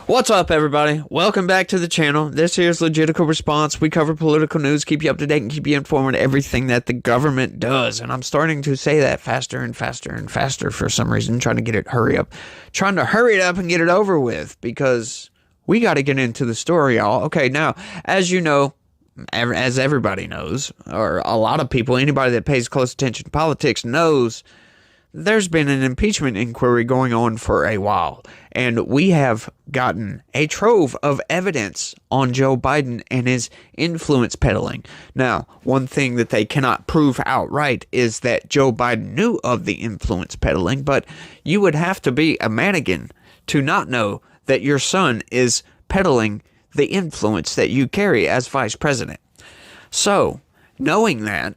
What's up, everybody? Welcome back to the channel. This here's Legitical Response. We cover political news, keep you up to date, and keep you informed on everything that the government does. And I'm starting to say that faster and faster and faster for some reason, trying to get it hurry up. Trying to hurry it up and get it over with, because we got to get into the story, y'all. Okay, now, as you know, as everybody knows, or a lot of people, anybody that pays close attention to politics knows, there's been an impeachment inquiry going on for a while, and we have gotten a trove of evidence on Joe Biden and his influence peddling. Now, one thing that they cannot prove outright is that Joe Biden knew of the influence peddling, but you would have to be a mannequin to not know that your son is peddling the influence that you carry as vice president. So, knowing that,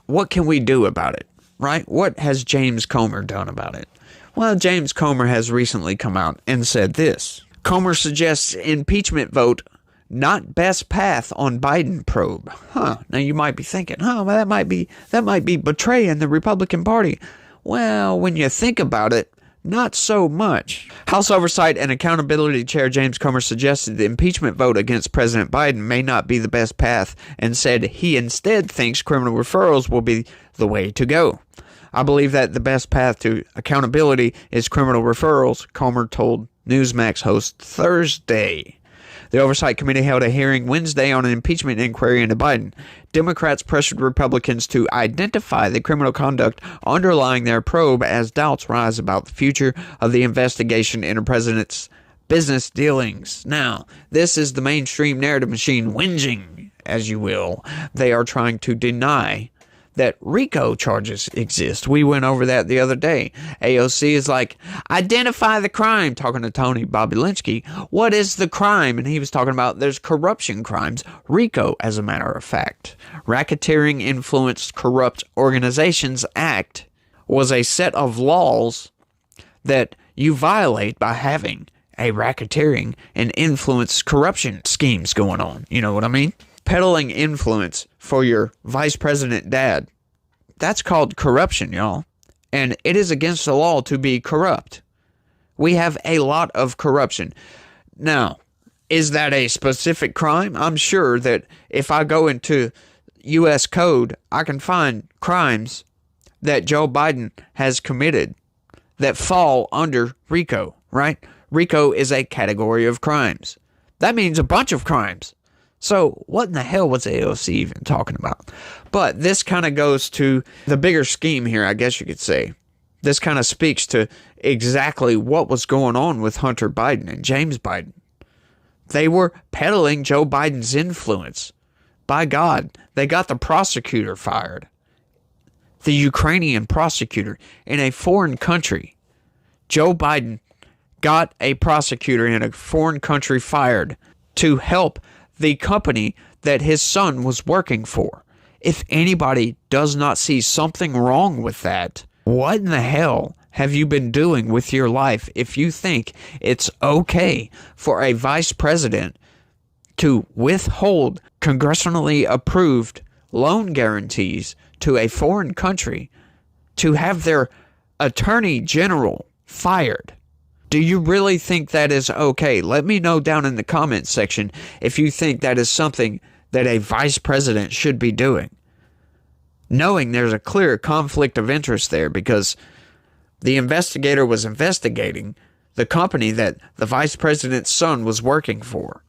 what can we do about it? Right? What has James Comer done about it? Well, James Comer has recently come out and said this. Comer suggests impeachment vote not best path on Biden probe. Now you might be thinking, well, that might be betraying the Republican Party. Well, when you think about it, not so much. House Oversight and Accountability Chair James Comer suggested the impeachment vote against President Biden may not be the best path and said he instead thinks criminal referrals will be the way to go. I believe that the best path to accountability is criminal referrals, Comer told Newsmax host Thursday. The Oversight Committee held a hearing Wednesday on an impeachment inquiry into Biden. Democrats pressured Republicans to identify the criminal conduct underlying their probe as doubts rise about the future of the investigation into the president's business dealings. Now, this is the mainstream narrative machine whinging, as you will. They are trying to deny that RICO charges exist. We went over that the other day. AOC is like, identify the crime, talking to Tony Bobulinski. What is the crime? And he was talking about there's corruption crimes. RICO, as a matter of fact. Racketeering Influenced Corrupt Organizations Act was a set of laws that you violate by having a racketeering and influence corruption schemes going on. You know what I mean? Peddling influence for your vice president dad. That's called corruption, y'all. And it is against the law to be corrupt. We have a lot of corruption. Now, is that a specific crime? I'm sure that if I go into U.S. code, I can find crimes that Joe Biden has committed that fall under RICO, right? RICO is a category of crimes. That means a bunch of crimes. So what in the hell was AOC even talking about? But this kind of goes to the bigger scheme here, I guess you could say. This kind of speaks to exactly what was going on with Hunter Biden and James Biden. They were peddling Joe Biden's influence. By God, they got the prosecutor fired. The Ukrainian prosecutor in a foreign country. Joe Biden got a prosecutor in a foreign country fired to help the company that his son was working for. If anybody does not see something wrong with that, what in the hell have you been doing with your life if you think it's okay for a vice president to withhold congressionally approved loan guarantees to a foreign country, to have their attorney general fired? Do you really think that is okay? Let me know down in the comments section if you think that is something that a vice president should be doing. Knowing there's a clear conflict of interest there, because the investigator was investigating the company that the vice president's son was working for.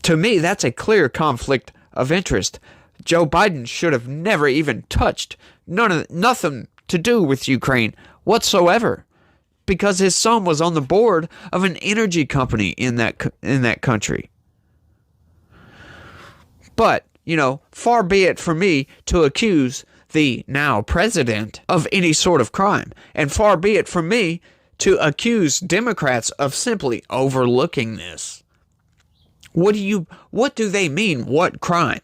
To me, that's a clear conflict of interest. Joe Biden should have never even touched nothing to do with Ukraine whatsoever, because his son was on the board of an energy company in that country. But, far be it from me to accuse the now president of any sort of crime, and far be it from me to accuse Democrats of simply overlooking this. What do they mean, what crime?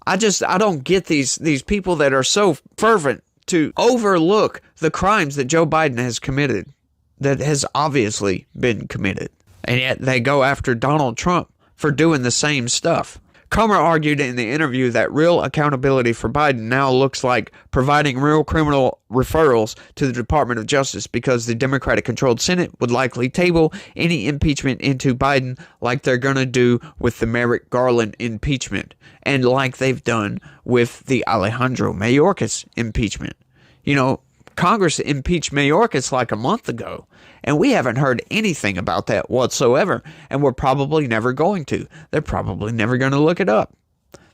I don't get these people that are so fervent to overlook the crimes that Joe Biden has committed, that has obviously been committed. And yet they go after Donald Trump for doing the same stuff. Comer argued in the interview that real accountability for Biden now looks like providing real criminal referrals to the Department of Justice because the Democratic-controlled Senate would likely table any impeachment into Biden like they're going to do with the Merrick Garland impeachment and like they've done with the Alejandro Mayorkas impeachment. You know, Congress impeached Mayorkas like a month ago, and we haven't heard anything about that whatsoever, and we're probably never going to. They're probably never going to look it up.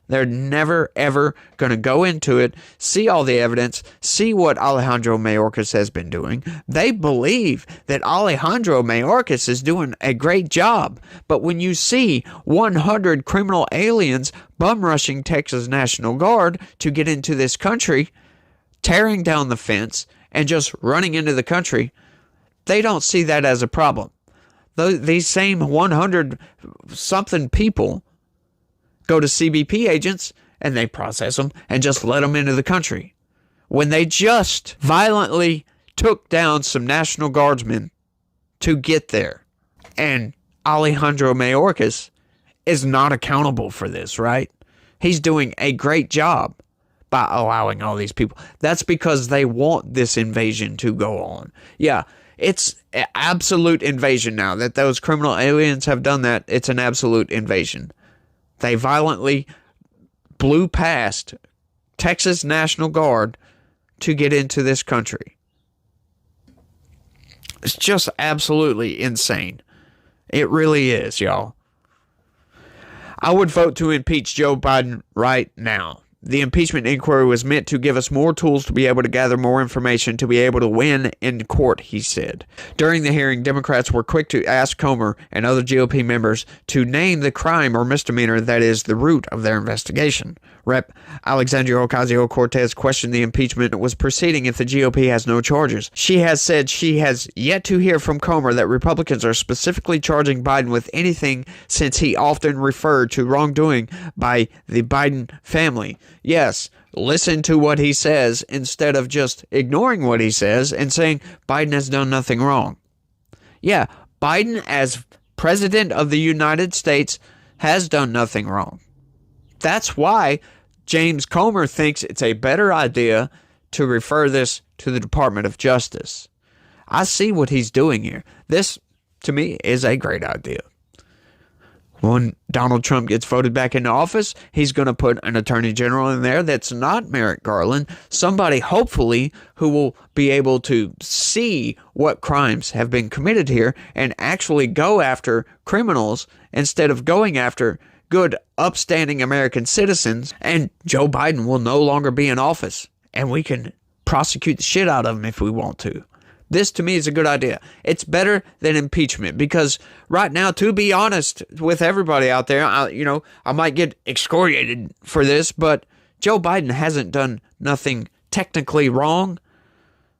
They're never, ever going to go into it, see all the evidence, see what Alejandro Mayorkas has been doing. They believe that Alejandro Mayorkas is doing a great job, but when you see 100 criminal aliens bum-rushing Texas National Guard to get into this country, tearing down the fence and just running into the country, they don't see that as a problem. These same 100-something people go to CBP agents and they process them and just let them into the country. When they just violently took down some National Guardsmen to get there. And Alejandro Mayorkas is not accountable for this, right? He's doing a great job by allowing all these people. That's because they want this invasion to go on. Yeah, it's an absolute invasion now that those criminal aliens have done that. It's an absolute invasion. They violently blew past Texas National Guard to get into this country. It's just absolutely insane. It really is, y'all. I would vote to impeach Joe Biden right now. The impeachment inquiry was meant to give us more tools to be able to gather more information to be able to win in court, he said. During the hearing, Democrats were quick to ask Comer and other GOP members to name the crime or misdemeanor that is the root of their investigation. Rep. Alexandria Ocasio-Cortez questioned the impeachment was proceeding if the GOP has no charges. She has said she has yet to hear from Comer that Republicans are specifically charging Biden with anything since he often referred to wrongdoing by the Biden family. Yes, listen to what he says instead of just ignoring what he says and saying Biden has done nothing wrong. Yeah, Biden as president of the United States has done nothing wrong. That's why James Comer thinks it's a better idea to refer this to the Department of Justice. I see what he's doing here. This, to me, is a great idea. When Donald Trump gets voted back into office, he's going to put an attorney general in there that's not Merrick Garland, somebody hopefully who will be able to see what crimes have been committed here and actually go after criminals instead of going after good, upstanding American citizens, and Joe Biden will no longer be in office, and we can prosecute the shit out of him if we want to. This, to me, is a good idea. It's better than impeachment because right now, to be honest with everybody out there, I might get excoriated for this, but Joe Biden hasn't done nothing technically wrong.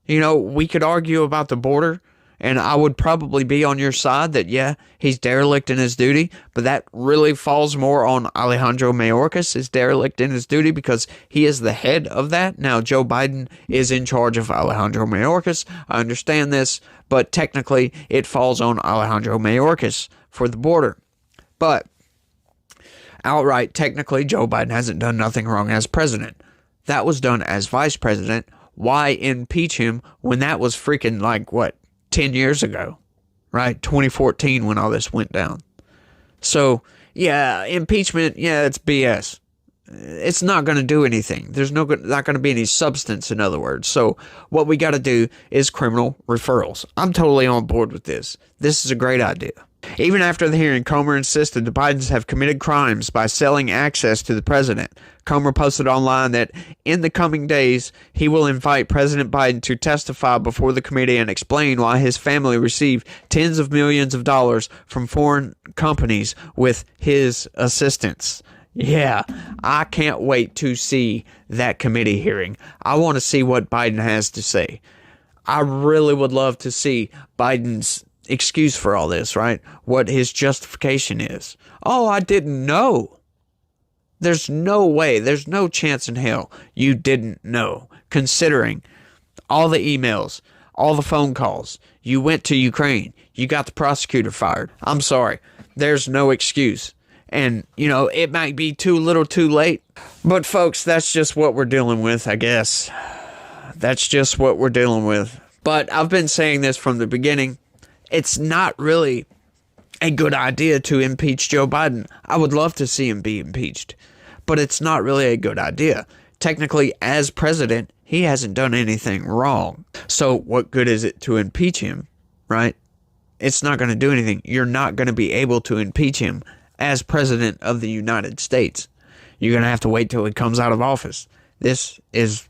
We could argue about the border, and I would probably be on your side that, yeah, he's derelict in his duty, but that really falls more on Alejandro Mayorkas is derelict in his duty because he is the head of that. Now, Joe Biden is in charge of Alejandro Mayorkas. I understand this, but technically it falls on Alejandro Mayorkas for the border. But outright, technically, Joe Biden hasn't done nothing wrong as president. That was done as vice president. Why impeach him when that was freaking 10 years ago, right? 2014 when all this went down. So, yeah, impeachment, yeah, it's BS. It's not going to do anything. There's not going to be any substance, in other words. So what we got to do is criminal referrals. I'm totally on board with this. This is a great idea. Even after the hearing, Comer insisted the Bidens have committed crimes by selling access to the president. Comer posted online that in the coming days, he will invite President Biden to testify before the committee and explain why his family received tens of millions of dollars from foreign companies with his assistance. Yeah, I can't wait to see that committee hearing. I want to see what Biden has to say. I really would love to see Biden's excuse for all this, right? What his justification is. Oh, I didn't know. There's no way, there's no chance in hell you didn't know, considering all the emails, all the phone calls. You went to Ukraine. You got the prosecutor fired. I'm sorry. There's no excuse. And, it might be too little too late. But, folks, that's just what we're dealing with, I guess. That's just what we're dealing with. But I've been saying this from the beginning. It's not really a good idea to impeach Joe Biden. I would love to see him be impeached. But it's not really a good idea. Technically, as president, he hasn't done anything wrong. So what good is it to impeach him, right? It's not going to do anything. You're not going to be able to impeach him as president of the United States. You're going to have to wait till he comes out of office. This is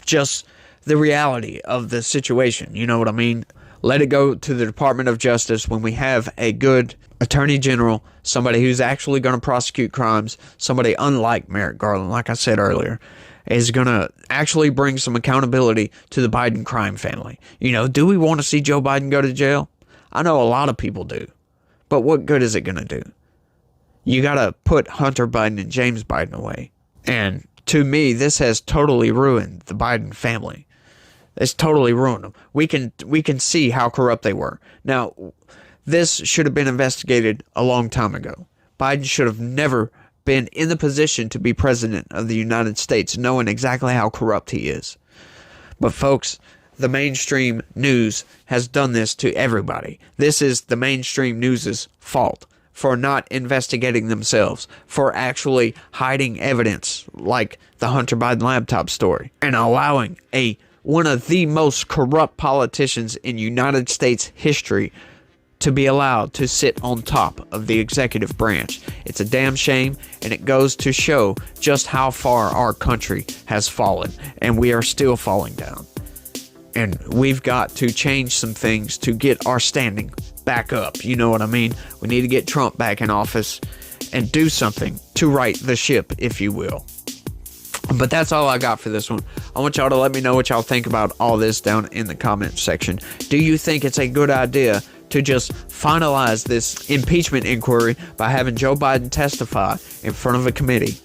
just the reality of the situation. You know what I mean? Let it go to the Department of Justice when we have a good attorney general, somebody who's actually going to prosecute crimes, somebody unlike Merrick Garland, like I said earlier, is going to actually bring some accountability to the Biden crime family. Do we want to see Joe Biden go to jail? I know a lot of people do. But what good is it going to do? You got to put Hunter Biden and James Biden away. And to me, this has totally ruined the Biden family. It's totally ruined them. We can see how corrupt they were. Now, this should have been investigated a long time ago. Biden should have never been in the position to be president of the United States, knowing exactly how corrupt he is. But folks, the mainstream news has done this to everybody. This is the mainstream news's fault for not investigating themselves, for actually hiding evidence like the Hunter Biden laptop story, and allowing one of the most corrupt politicians in United States history to be allowed to sit on top of the executive branch. It's a damn shame, and it goes to show just how far our country has fallen, and we are still falling down. And we've got to change some things to get our standing back up. You know what I mean? We need to get Trump back in office and do something to right the ship, if you will. But that's all I got for this one. I want y'all to let me know what y'all think about all this down in the comment section. Do you think it's a good idea to just finalize this impeachment inquiry by having Joe Biden testify in front of a committee?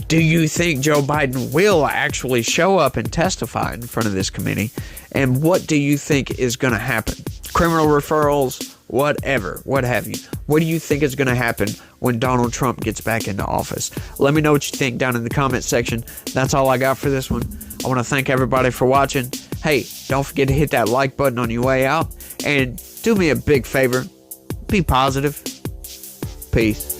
Do you think Joe Biden will actually show up and testify in front of this committee? And what do you think is going to happen? Criminal referrals, whatever, what have you. What do you think is going to happen when Donald Trump gets back into office? Let me know what you think down in the comment section. That's all I got for this one. I want to thank everybody for watching. Hey, don't forget to hit that like button on your way out. And do me a big favor. Be positive. Peace.